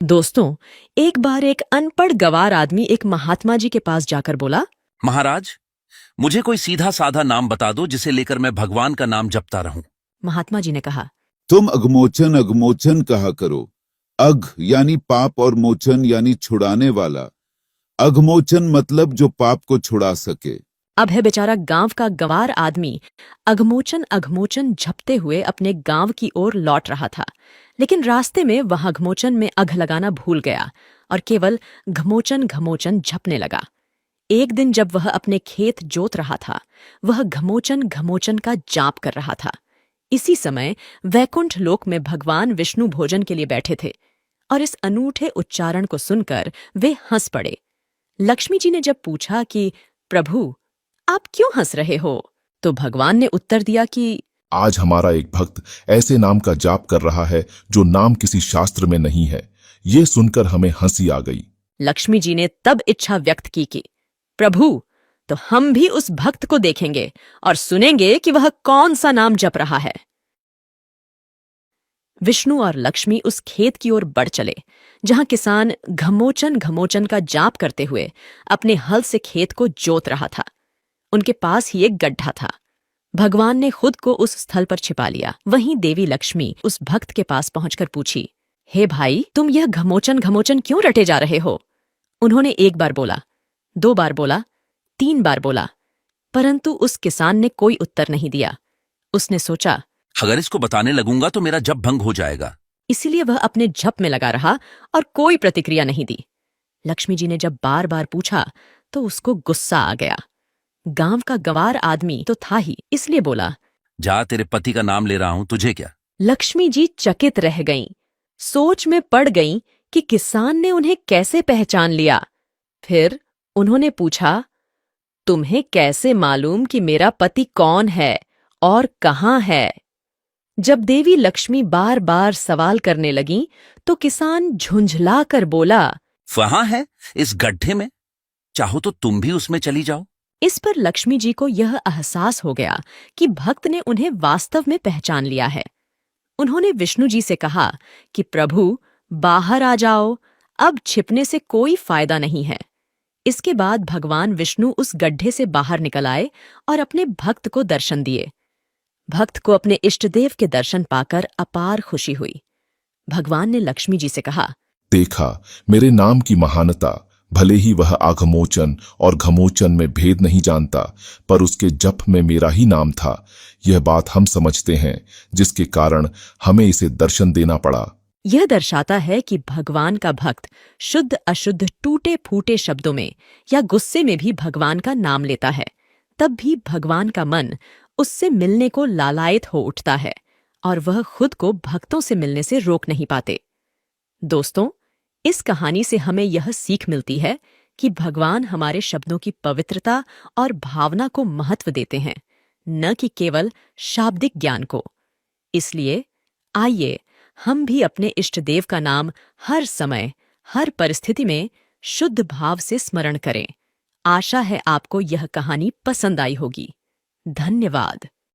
दोस्तों, एक बार एक अनपढ़ गंवार आदमी एक महात्मा जी के पास जाकर बोला। महाराज, मुझे कोई सीधा साधा नाम बता दो जिसे लेकर मैं भगवान का नाम जपता रहूं। महात्मा जी ने कहा, तुम अघमोचन अघमोचन कहा करो। अघ यानी पाप और मोचन यानी छुड़ाने वाला। अघमोचन मतलब जो पाप को छुड़ा सके। अब है बेचारा गांव का गंवार आदमी अघमोचन अघमोचन झपते हुए अपने गांव की ओर लौट रहा था, लेकिन रास्ते में वह अघमोचन में अघ लगाना भूल गया और केवल घमोचन घमोचन झपने लगा। एक दिन जब वह अपने खेत जोत रहा था, वह घमोचन घमोचन का जाप कर रहा था। इसी समय वैकुंठ लोक में भगवान विष्णु भोजन के लिए बैठे थे और इस अनूठे उच्चारण को सुनकर वे हंस पड़े। लक्ष्मी जी ने जब पूछा कि प्रभु, आप क्यों हंस रहे हो, तो भगवान ने उत्तर दिया कि आज हमारा एक भक्त ऐसे नाम का जाप कर रहा है जो नाम किसी शास्त्र में नहीं है। ये सुनकर हमें हंसी आ गई। लक्ष्मी जी ने तब इच्छा व्यक्त की कि प्रभु, तो हम भी उस भक्त को देखेंगे और सुनेंगे कि वह कौन सा नाम जप रहा है। विष्णु और लक्ष्मी उस खेत की ओर बढ़ चले जहां किसान घमोचन घमोचन का जाप करते हुए अपने हल से खेत को जोत रहा था। उनके पास ही एक गड्ढा था। भगवान ने खुद को उस स्थल पर छिपा लिया। वहीं देवी लक्ष्मी उस भक्त के पास पहुंचकर पूछी, हे भाई, तुम यह घमोचन घमोचन क्यों रटे जा रहे हो? उन्होंने एक बार बोला, 2 बार बोला, 3 बार बोला, परंतु उस किसान ने कोई उत्तर नहीं दिया। उसने सोचा, अगर इसको बताने लगूंगा तो मेरा जप भंग हो जाएगा। इसीलिए वह अपने जप में लगा रहा और कोई प्रतिक्रिया नहीं दी। लक्ष्मी जी ने जब बार बार पूछा तो उसको गुस्सा आ गया। गांव का गंवार आदमी तो था ही, इसलिए बोला, जा, तेरे पति का नाम ले रहा हूं, तुझे क्या। लक्ष्मी जी चकित रह गईं, सोच में पड़ गईं कि किसान ने उन्हें कैसे पहचान लिया। फिर उन्होंने पूछा, तुम्हें कैसे मालूम कि मेरा पति कौन है और कहाँ है? जब देवी लक्ष्मी बार बार सवाल करने लगीं, तो किसान झुंझला कर बोला, वहां है, इस गड्ढे में। चाहो तो तुम भी उसमें चली जाओ। इस पर लक्ष्मी जी को यह एहसास हो गया कि भक्त ने उन्हें वास्तव में पहचान लिया है। उन्होंने विष्णु जी से कहा कि प्रभु, बाहर आ जाओ, अब छिपने से कोई फायदा नहीं है। इसके बाद भगवान विष्णु उस गड्ढे से बाहर निकल आए और अपने भक्त को दर्शन दिए। भक्त को अपने इष्टदेव के दर्शन पाकर अपार खुशी हुई। भगवान ने लक्ष्मी जी से कहा, देखा मेरे नाम की महानता। भले ही वह आघमोचन और घमोचन में भेद नहीं जानता, पर उसके जप में मेरा ही नाम था। यह बात हम समझते हैं, जिसके कारण हमें इसे दर्शन देना पड़ा। यह दर्शाता है कि भगवान का भक्त शुद्ध अशुद्ध टूटे फूटे शब्दों में या गुस्से में भी भगवान का नाम लेता है, तब भी भगवान का मन उससे मिलने को लालायित हो उठता है और वह खुद को भक्तों से मिलने से रोक नहीं पाते। दोस्तों, इस कहानी से हमें यह सीख मिलती है कि भगवान हमारे शब्दों की पवित्रता और भावना को महत्व देते हैं, न कि केवल शाब्दिक ज्ञान को। इसलिए आइए हम भी अपने इष्ट देव का नाम हर समय, हर परिस्थिति में शुद्ध भाव से स्मरण करें। आशा है आपको यह कहानी पसंद आई होगी। धन्यवाद।